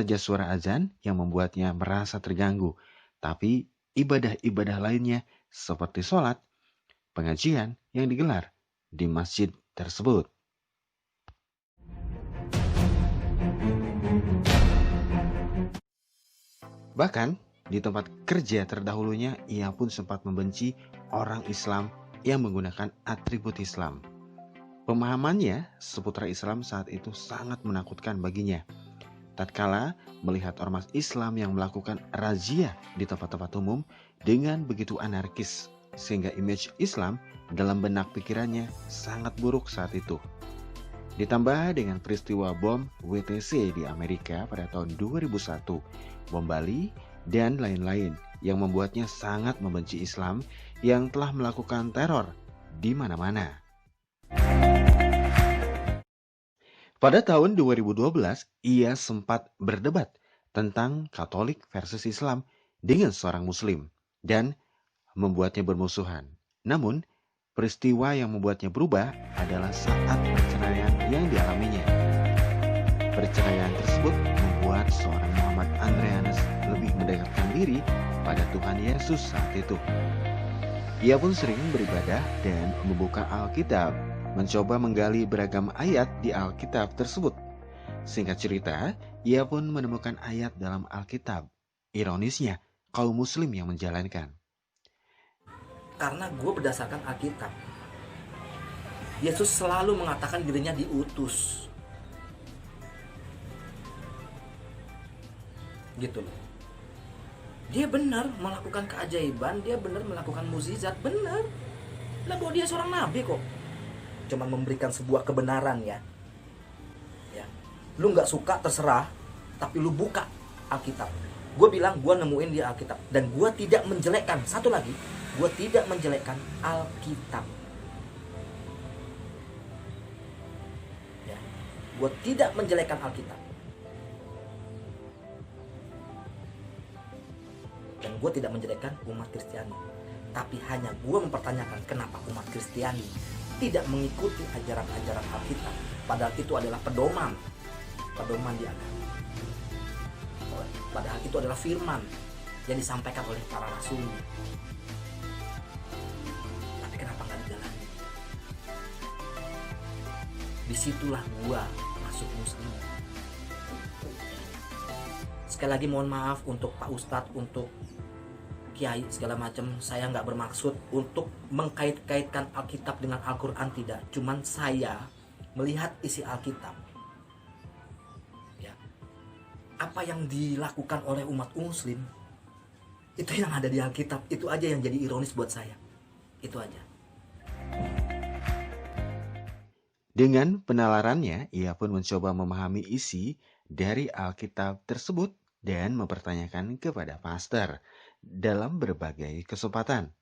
saja suara azan yang membuatnya merasa terganggu, tapi ibadah-ibadah lainnya seperti sholat, pengajian yang digelar di masjid tersebut. Bahkan di tempat kerja terdahulunya ia pun sempat membenci orang Islam yang menggunakan atribut Islam. Pemahamannya seputar Islam saat itu sangat menakutkan baginya. Tatkala melihat ormas Islam yang melakukan razia di tempat-tempat umum dengan begitu anarkis, sehingga image Islam dalam benak pikirannya sangat buruk saat itu. Ditambah dengan peristiwa bom WTC di Amerika pada tahun 2001, bom Bali, dan lain-lain yang membuatnya sangat membenci Islam yang telah melakukan teror di mana-mana. Pada tahun 2012, ia sempat berdebat tentang Katolik versus Islam dengan seorang Muslim dan membuatnya bermusuhan. Namun, peristiwa yang membuatnya berubah adalah saat perceraian yang dialaminya. Perceraian tersebut membuat seorang Muhammad Andreanus lebih mendekatkan diri pada Tuhan Yesus saat itu. Ia pun sering beribadah dan membuka Alkitab, mencoba menggali beragam ayat di Alkitab tersebut. Singkat cerita, ia pun menemukan ayat dalam Alkitab. Ironisnya, kaum Muslim yang menjalankan. Karena gue berdasarkan Alkitab. Yesus selalu mengatakan dirinya diutus. Gitu loh. Dia benar melakukan keajaiban, dia benar melakukan mukjizat, benar. Lah bahwa dia seorang nabi kok. Cuma memberikan sebuah kebenaran ya. Lu nggak suka terserah, tapi lu buka Alkitab. Gue bilang gue nemuin di Alkitab dan gue tidak menjelekkan. Satu lagi, gue tidak menjelekkan Alkitab. Ya, gue tidak menjelekkan Alkitab. Dan gue tidak menjelekkan umat Kristiani. Tapi hanya gue mempertanyakan kenapa umat Kristiani tidak mengikuti ajaran-ajaran Alkitab, padahal itu adalah pedoman di agama. Padahal itu adalah firman yang disampaikan oleh para rasul. Tapi kenapa nggak dijalani? Disitulah gua masuk Muslim. Sekali lagi mohon maaf untuk Pak Ustadz, untuk Kiai segala macam. Saya nggak bermaksud untuk mengkait-kaitkan Alkitab dengan Al-Quran, tidak. Cuman saya melihat isi Alkitab, ya, apa yang dilakukan oleh umat Muslim itu yang ada di Alkitab. Itu aja yang jadi ironis buat saya. Itu aja. Dengan penalarannya, ia pun mencoba memahami isi dari Alkitab tersebut dan mempertanyakan kepada pastor dalam berbagai kesempatan.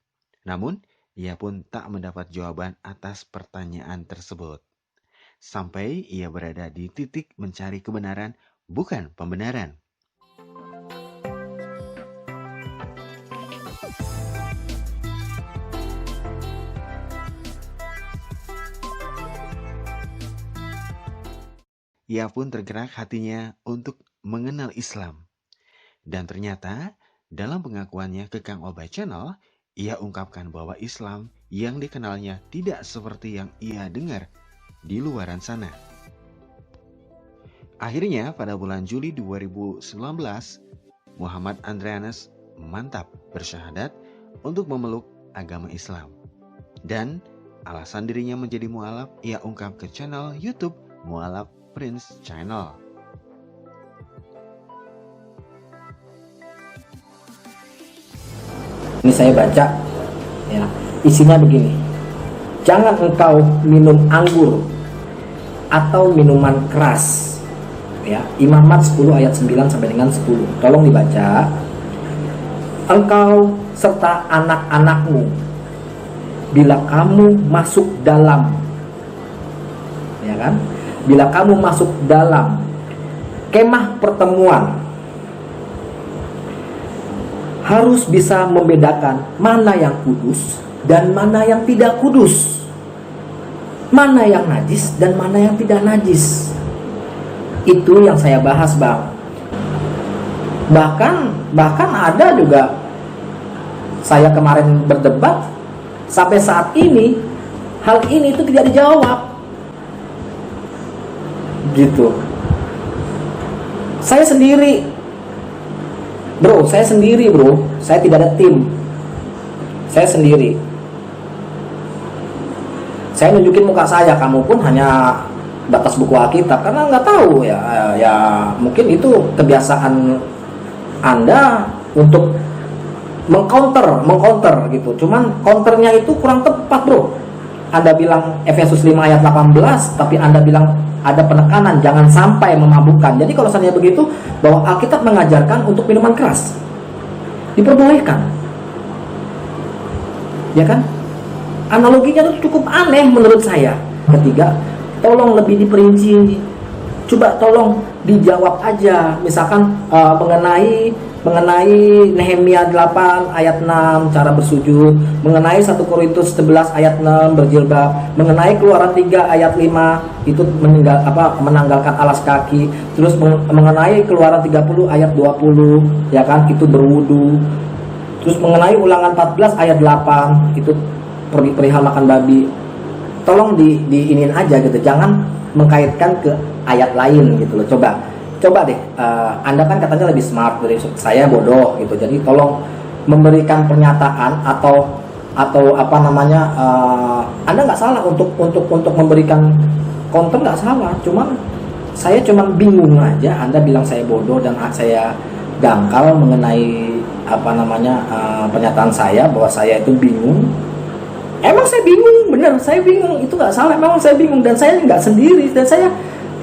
Namun, ia pun tak mendapat jawaban atas pertanyaan tersebut. Sampai ia berada di titik mencari kebenaran, bukan pembenaran. Ia pun tergerak hatinya untuk mengenal Islam. Dan ternyata, dalam pengakuannya ke Kang Obay Channel, ia ungkapkan bahwa Islam yang dikenalnya tidak seperti yang ia dengar di luaran sana. Akhirnya pada bulan Juli 2019, Muhammad Andreanus mantap bersyahadat untuk memeluk agama Islam. Dan alasan dirinya menjadi mualaf ia ungkap ke channel YouTube Mualaf Prince Channel. Ini saya baca, ya, isinya begini. Jangan engkau minum anggur atau minuman keras. Ya, Imamat 10 ayat 9 sampai dengan 10. Tolong dibaca. Engkau serta anak-anakmu bila kamu masuk dalam, ya kan? Bila kamu masuk dalam kemah pertemuan, harus bisa membedakan mana yang kudus dan mana yang tidak kudus, mana yang najis dan mana yang tidak najis. Itu yang saya bahas, Bang. Bahkan ada juga, saya kemarin berdebat, sampai saat ini hal ini itu tidak dijawab gitu. Saya sendiri bro, saya tidak ada tim, saya sendiri. Saya nunjukin muka saya, kamu pun hanya batas buku Alkitab, karena nggak tahu ya mungkin itu kebiasaan Anda untuk mengcounter gitu. Cuman counternya itu kurang tepat bro. Anda bilang Efesus 5 ayat 18, tapi Anda bilang ada penekanan, jangan sampai memabukkan. Jadi kalau seandainya begitu, bahwa Alkitab mengajarkan untuk minuman keras, diperbolehkan, ya kan? Analoginya itu cukup aneh menurut saya. Ketiga, tolong lebih diperinci, coba tolong dijawab aja. Misalkan mengenai Nehemia 8 ayat 6 cara bersujud, mengenai 1 Korintus 11 ayat 6 berjilbab, mengenai Keluaran 3 ayat 5 itu menanggalkan alas kaki, terus mengenai Keluaran 30 ayat 20 ya kan itu berwudu, terus mengenai Ulangan 14 ayat 8 itu perihal makan babi. Tolong diinin aja gitu, jangan mengkaitkan ke ayat lain gitu loh. Coba deh, Anda kan katanya lebih smart dari saya, bodoh gitu. Jadi tolong memberikan pernyataan atau Anda nggak salah untuk memberikan counter, nggak salah. Saya cuman bingung aja. Anda bilang saya bodoh dan saya dangkal mengenai pernyataan saya bahwa saya itu bingung. Emang saya bingung, bener, saya bingung, itu nggak salah, memang saya bingung, dan saya nggak sendiri, dan saya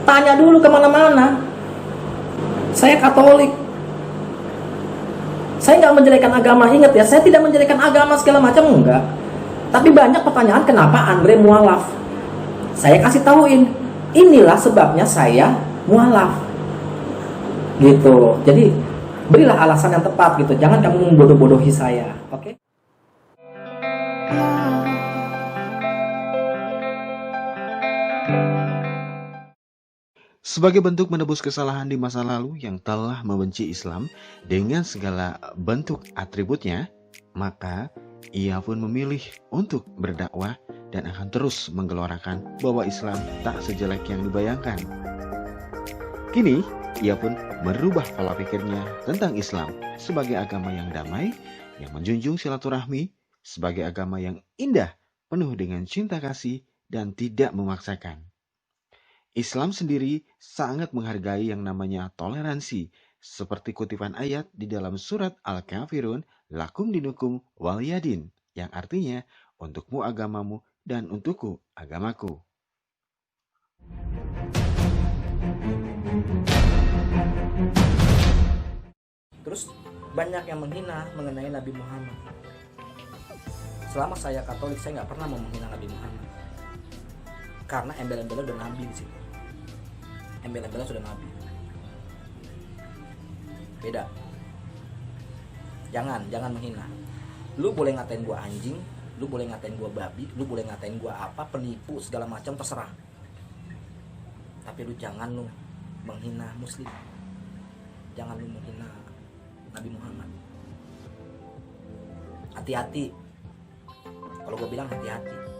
tanya dulu kemana-mana. Saya Katolik, saya nggak menjelekan agama, ingat ya, saya tidak menjelekan agama segala macam, enggak. Tapi banyak pertanyaan kenapa Andre mualaf. Saya kasih tahuin, inilah sebabnya saya mualaf, gitu. Jadi berilah alasan yang tepat gitu, jangan kamu membodoh-bodohi saya, oke? Sebagai bentuk menebus kesalahan di masa lalu yang telah membenci Islam dengan segala bentuk atributnya, maka ia pun memilih untuk berdakwah dan akan terus menggelorakan bahwa Islam tak sejelek yang dibayangkan. Kini, ia pun merubah pola pikirnya tentang Islam sebagai agama yang damai, yang menjunjung silaturahmi, sebagai agama yang indah, penuh dengan cinta kasih, dan tidak memaksakan. Islam sendiri sangat menghargai yang namanya toleransi, seperti kutipan ayat di dalam surat Al-Kafirun, lakum dinukum waliyadin, yang artinya untukmu agamamu dan untukku agamaku. Terus banyak yang menghina mengenai Nabi Muhammad. Selama saya Katolik, saya nggak pernah mau menghina Nabi Muhammad, karena embel-embelnya udah Nabi di situ. Embel-embelnya sudah Nabi. Beda. Jangan menghina. Lu boleh ngatain gua anjing, lu boleh ngatain gua babi, lu boleh ngatain gua apa, penipu segala macam, terserah. Tapi lu jangan lu menghina Muslim. Jangan lu menghina Nabi Muhammad. Hati-hati. Kalau gua bilang hati-hati.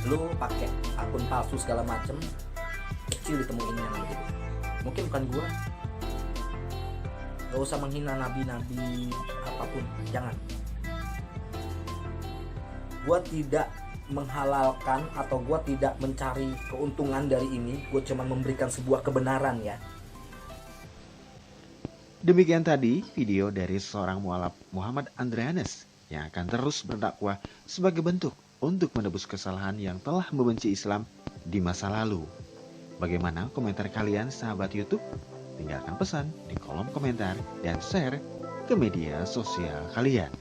Lu pakai akun palsu segala macem, kecil ditemuinnya nanti. Mungkin bukan gua. Gak usah menghina nabi-nabi apapun, jangan. Gua tidak menghalalkan atau gua tidak mencari keuntungan dari ini. Gua cuma memberikan sebuah kebenaran ya. Demikian tadi video dari seorang mualaf Muhammad Andrianus yang akan terus berdakwah sebagai bentuk untuk menebus kesalahan yang telah membenci Islam di masa lalu. Bagaimana komentar kalian sahabat YouTube? Tinggalkan pesan di kolom komentar dan share ke media sosial kalian.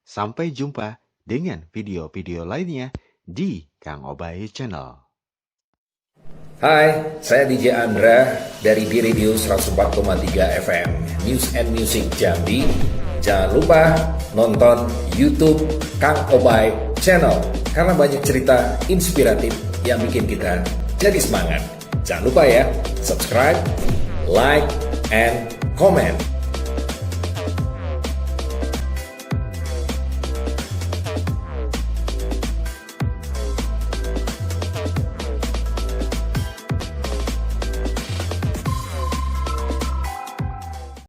Sampai jumpa dengan video-video lainnya di Kang Obay Channel. Hai, saya DJ Andra dari B-Radio 104,3 FM News and Music Jambi. Jangan lupa nonton YouTube Kang Obay Channel karena banyak cerita inspiratif yang bikin kita jadi semangat. Jangan lupa ya, subscribe, like, and comment.